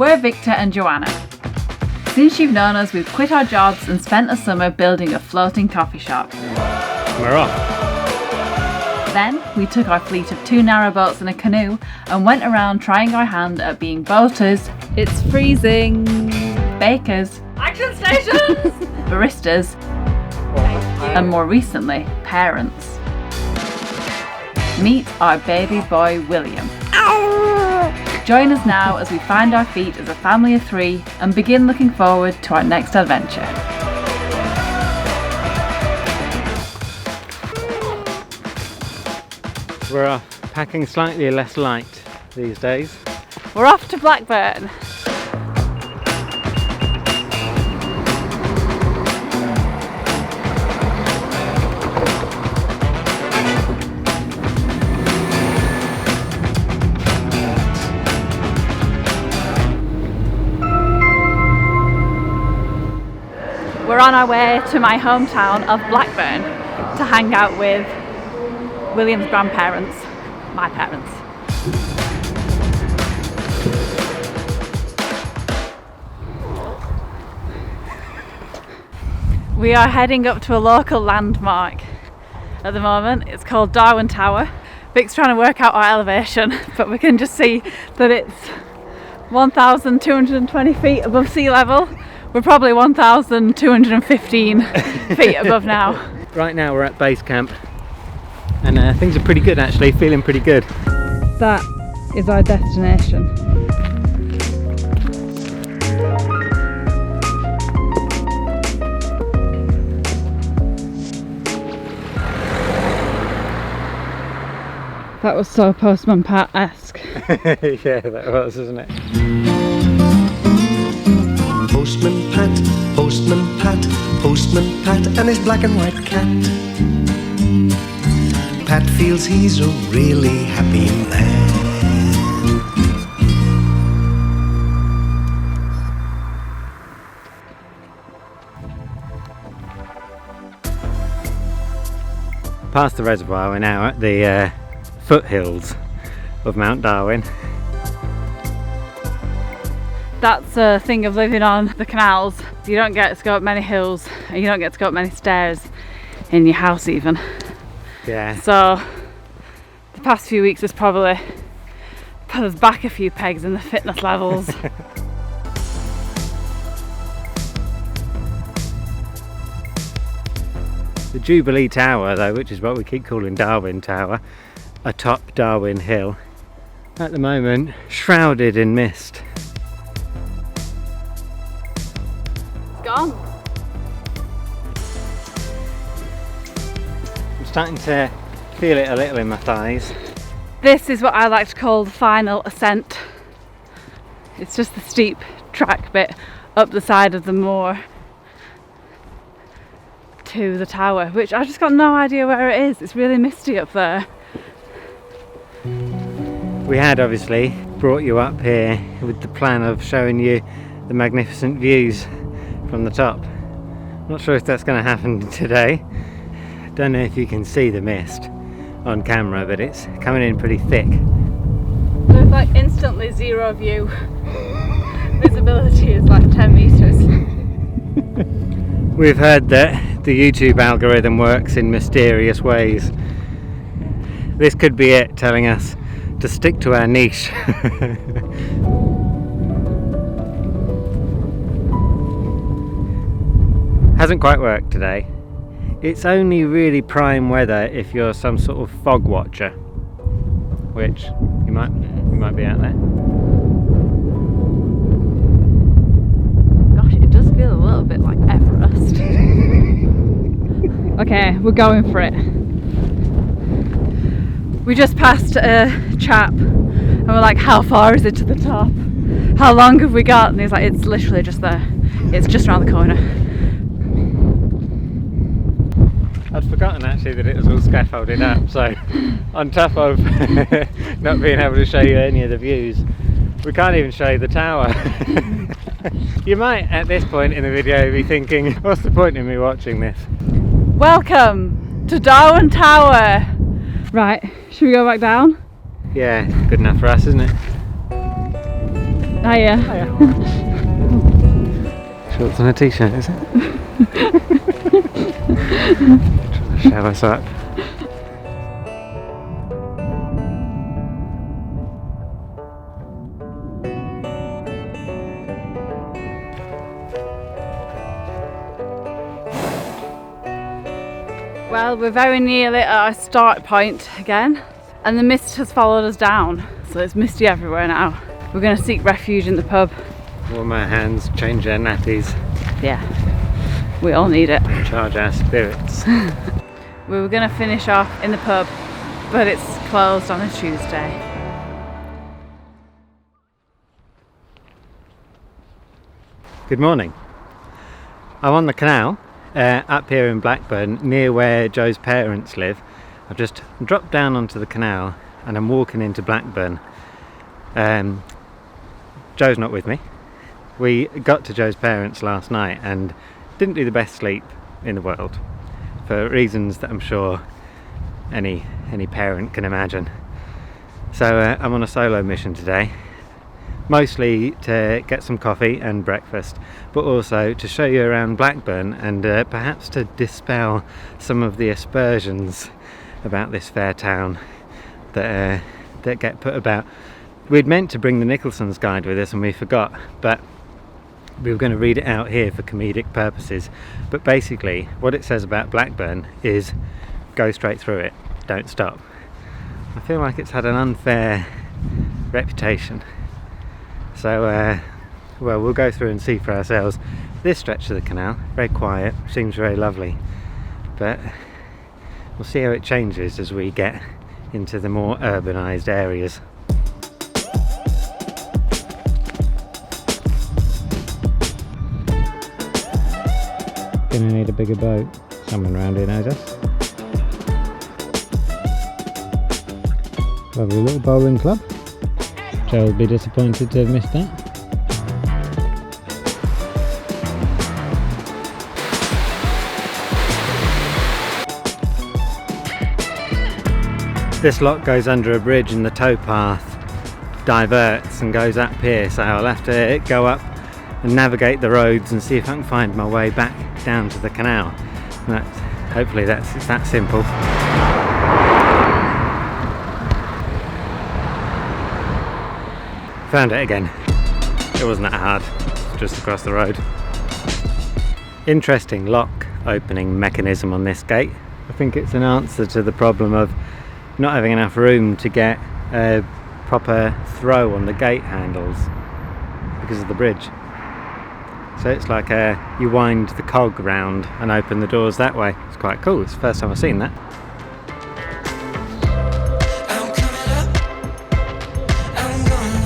We're Victor and Joanna. Since you've known us, we've quit our jobs and spent a summer building a floating coffee shop. We're off. Then we took our fleet of 2 narrowboats and a canoe and went around trying our hand at being boaters, it's freezing, bakers, action stations, baristas, and more recently, parents. Meet our baby boy William. Join us now as we find our feet as a family of 3 and begin looking forward to our next adventure. We're off, packing slightly less light these days. We're off to Blackburn. We're on our way to my hometown of Blackburn to hang out with William's grandparents, my parents. We are heading up to a local landmark at the moment. It's called Darwen Tower. Vic's trying to work out our elevation, but we can just see that it's 1,220 feet above sea level. We're probably 1,215 feet above now. Right now we're at base camp and things are pretty good actually, feeling pretty good. That is our destination. That was so Postman Pat-esque. Yeah, that was, isn't it? Postman Pat, Postman Pat, Postman Pat and his black and white cat. Pat feels he's a really happy man. Past the reservoir, we're now at the foothills of Mount Darwen. That's a thing of living on the canals. You don't get to go up many hills and you don't get to go up many stairs in your house even. Yeah. So the past few weeks has probably put us back a few pegs in the fitness levels. The Jubilee Tower though, which is what we keep calling Darwen Tower, atop Darwen Hill, at the moment shrouded in mist. Gone. I'm starting to feel it a little in my thighs. This is what I like to call the final ascent. It's just the steep track bit up the side of the moor to the tower, which I just got no idea where it is. It's really misty up there. We had obviously brought you up here with the plan of showing you the magnificent views from the top. Not sure if that's going to happen today. Don't know if you can see the mist on camera, but it's coming in pretty thick. There's like instantly zero view. Visibility is like 10 meters. We've heard that the YouTube algorithm works in mysterious ways. This could be it, telling us to stick to our niche. Hasn't quite worked today. It's only really prime weather if you're some sort of fog watcher, which you might be out there. Gosh, it does feel a little bit like Everest. Okay, we're going for it. We just passed a chap and we're like, how far is it to the top? How long have we got? And he's like, it's literally just there. It's just around the corner. I'd forgotten actually that it was all scaffolded up, so on top of not being able to show you any of the views, we can't even show you the tower. You might at this point in the video be thinking, what's the point in me watching this? Welcome to Darwen Tower. Right, should we go back down? Yeah, good enough for us, isn't it? Oh yeah. Shorts and a t-shirt, is it? Trying to show us up. Well, we're very nearly at our start point again, and the mist has followed us down, so it's misty everywhere now. We're going to seek refuge in the pub. Warm our hands, change our nappies, Yeah, we all need it. charge our spirits. We were going to finish off in the pub, but it's closed on a Tuesday. Good morning. I'm on the canal up here in Blackburn, near where Jo's parents live. I've just dropped down onto the canal and I'm walking into Blackburn. Jo's not with me. We got to Jo's parents last night and didn't do the best sleep in the world, for reasons that I'm sure any parent can imagine. So I'm on a solo mission today, mostly to get some coffee and breakfast, but also to show you around Blackburn and perhaps to dispel some of the aspersions about this fair town that get put about. We'd meant to bring the Nicholson's guide with us and we forgot, but we were going to read it out here for comedic purposes. But basically what it says about Blackburn is go straight through it, don't stop. I feel like it's had an unfair reputation. So well, we'll go through and see for ourselves. This stretch of the canal, very quiet, seems very lovely, but we'll see how it changes as we get into the more urbanised areas. Gonna need a bigger boat. Someone around here knows us. Lovely little bowling club. Joe will be disappointed to have missed that. This lot goes under a bridge and the towpath diverts and goes up here, so I'll have to go up and navigate the roads and see if I can find my way back down to the canal. And hopefully it's that simple. Found it again. It wasn't that hard, just across the road. Interesting lock opening mechanism on this gate. I think it's an answer to the problem of not having enough room to get a proper throw on the gate handles because of the bridge. So it's like you wind the cog round and open the doors that way. It's quite cool. It's the first time I've seen that.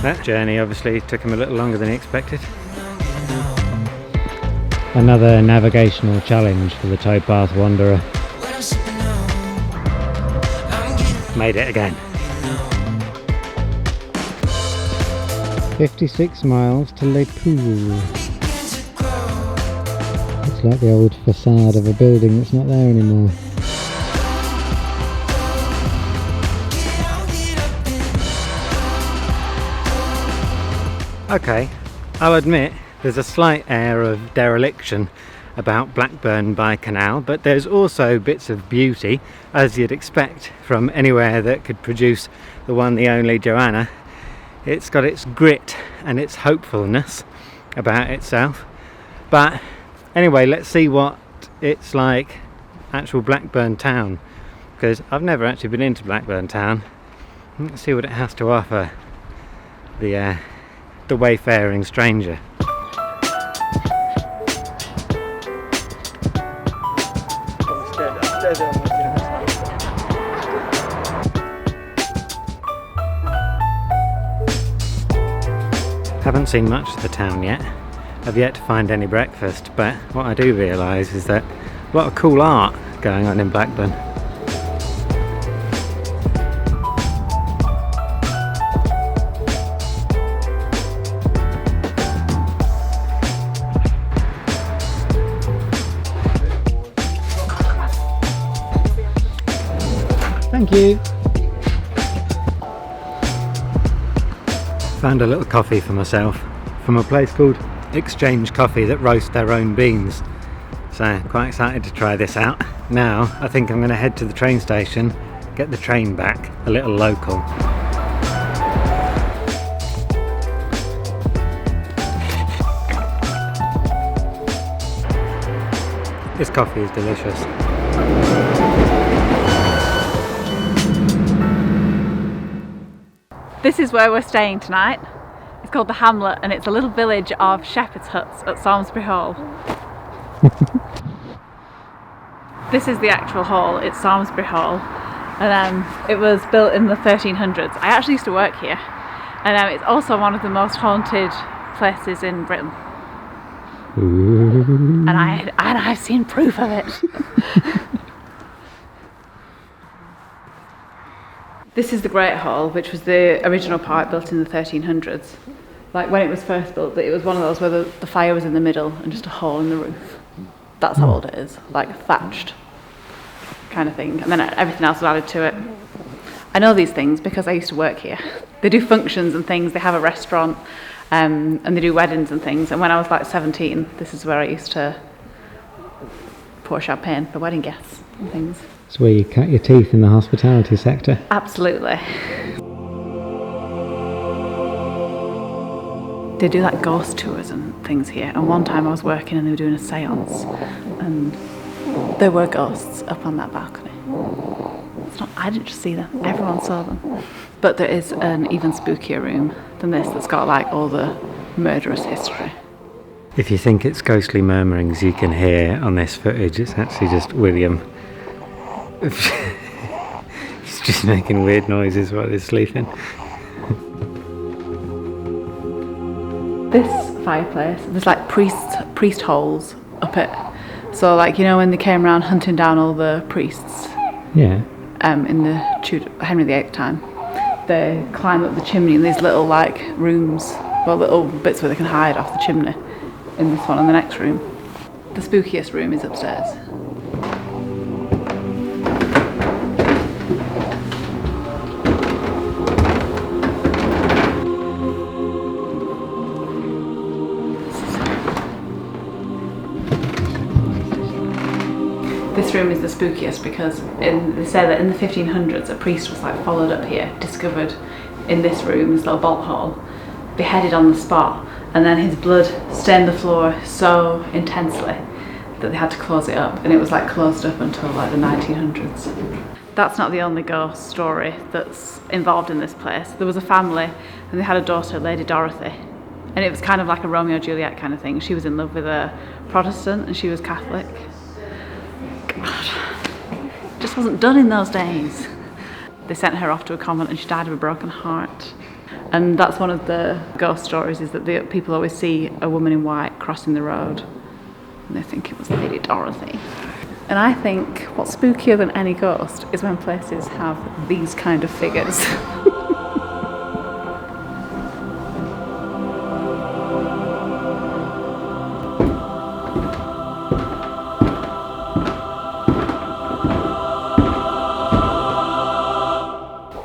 That journey obviously took him a little longer than he expected. Another navigational challenge for the towpath wanderer. Made it again. 56 miles to Le Pool. It's like the old facade of a building that's not there anymore. Okay, I'll admit there's a slight air of dereliction about Blackburn by canal, but there's also bits of beauty, as you'd expect from anywhere that could produce the one, the only Joanna. It's got its grit and its hopefulness about itself. But anyway, let's see what it's like, actual Blackburn town, because I've never actually been into Blackburn town. Let's see what it has to offer the wayfaring stranger. Haven't seen much of the town yet. I've yet to find any breakfast, but what I do realise is that a lot of cool art going on in Blackburn. Thank you. Found a little coffee for myself from a place called Exchange Coffee that roast their own beans. So quite excited to try this out. Now I think I'm going to head to the train station, get the train back, a little local. This coffee is delicious. This is where we're staying tonight. It's called the Hamlet and it's a little village of shepherd's huts at Samlesbury Hall. This is the actual hall, it's Samlesbury Hall, and it was built in the 1300s. I actually used to work here, and it's also one of the most haunted places in Britain. Ooh. And I've seen proof of it. This is the Great Hall, which was the original part built in the 1300s. Like when it was first built, it was one of those where the fire was in the middle and just a hole in the roof. That's how old it is, like thatched kind of thing. And then everything else was added to it. I know these things because I used to work here. They do functions and things, they have a restaurant, and they do weddings and things. And when I was like 17, this is where I used to pour champagne for wedding guests and things. It's where you cut your teeth in the hospitality sector. Absolutely. They do like ghost tours and things here, and one time I was working and they were doing a seance and there were ghosts up on that balcony. I didn't just see them, everyone saw them. But there is an even spookier room than this that's got like all the murderous history. If you think it's ghostly murmurings you can hear on this footage, it's actually just William. He's just making weird noises while he's sleeping. This fireplace, there's like priest holes up it. So like, you know, when they came around hunting down all the priests, yeah, in the Henry VIII time, they climb up the chimney in these little like rooms, well, little bits where they can hide off the chimney. In this one and the next room. The spookiest room is upstairs. This room is the spookiest because they say that in the 1500s a priest was like followed up here, discovered in this room, this little vault hall, beheaded on the spot, and then his blood stained the floor so intensely that they had to close it up, and it was like closed up until like the 1900s. That's not the only ghost story that's involved in this place. There was a family and they had a daughter, Lady Dorothy, and it was kind of like a Romeo and Juliet kind of thing. She was in love with a Protestant and she was Catholic. God, it just wasn't done in those days. They sent her off to a convent and she died of a broken heart. And that's one of the ghost stories, is that people always see a woman in white crossing the road and they think it was Lady Dorothy. And I think what's spookier than any ghost is when places have these kind of figures.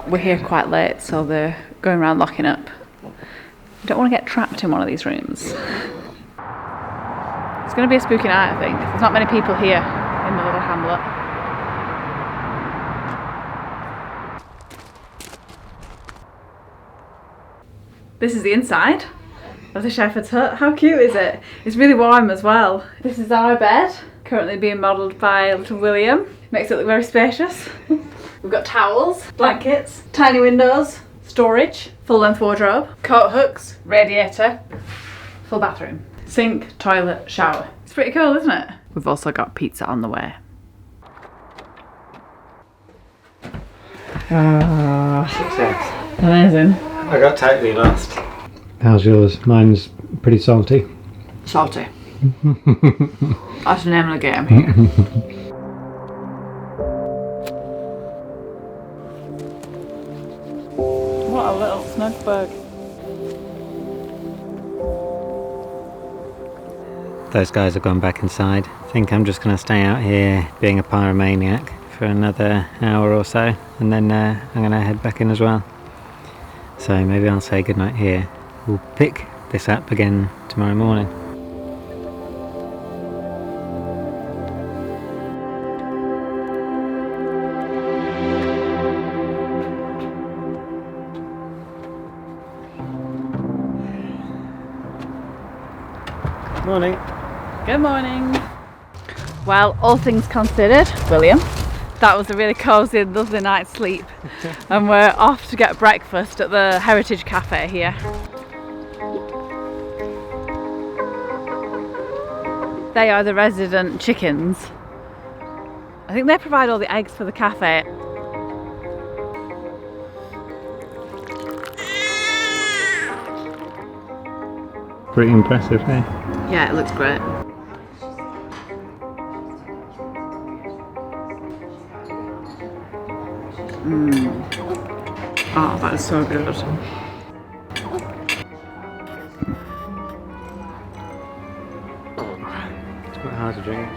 We're here quite late, so they're going around locking up. You don't want to get trapped in one of these rooms. It's going to be a spooky night, I think. There's not many people here in the little hamlet. This is the inside of the shepherd's hut. How cute is it? It's really warm as well. This is our bed, currently being modelled by little William. Makes it look very spacious. We've got towels, blankets, tiny windows, storage, full-length wardrobe, coat hooks, radiator, full bathroom, sink, toilet, shower. It's pretty cool, isn't it? We've also got pizza on the way. Success. Amazing. I got totally lost. How's yours? Mine's pretty salty. Salty. That's the name of the game here. What a little snug bug. Those guys have gone back inside. I think I'm just going to stay out here being a pyromaniac for another hour or so, and then I'm going to head back in as well. So maybe I'll say goodnight here. We'll pick this up again tomorrow morning. Morning. Good morning. Well, all things considered, William, that was a really cosy and lovely night's sleep. And we're off to get breakfast at the Heritage Cafe here. They are the resident chickens. I think they provide all the eggs for the cafe. Pretty impressive, eh? Yeah, it looks great. Oh, that is so good. It's quite hard to drink.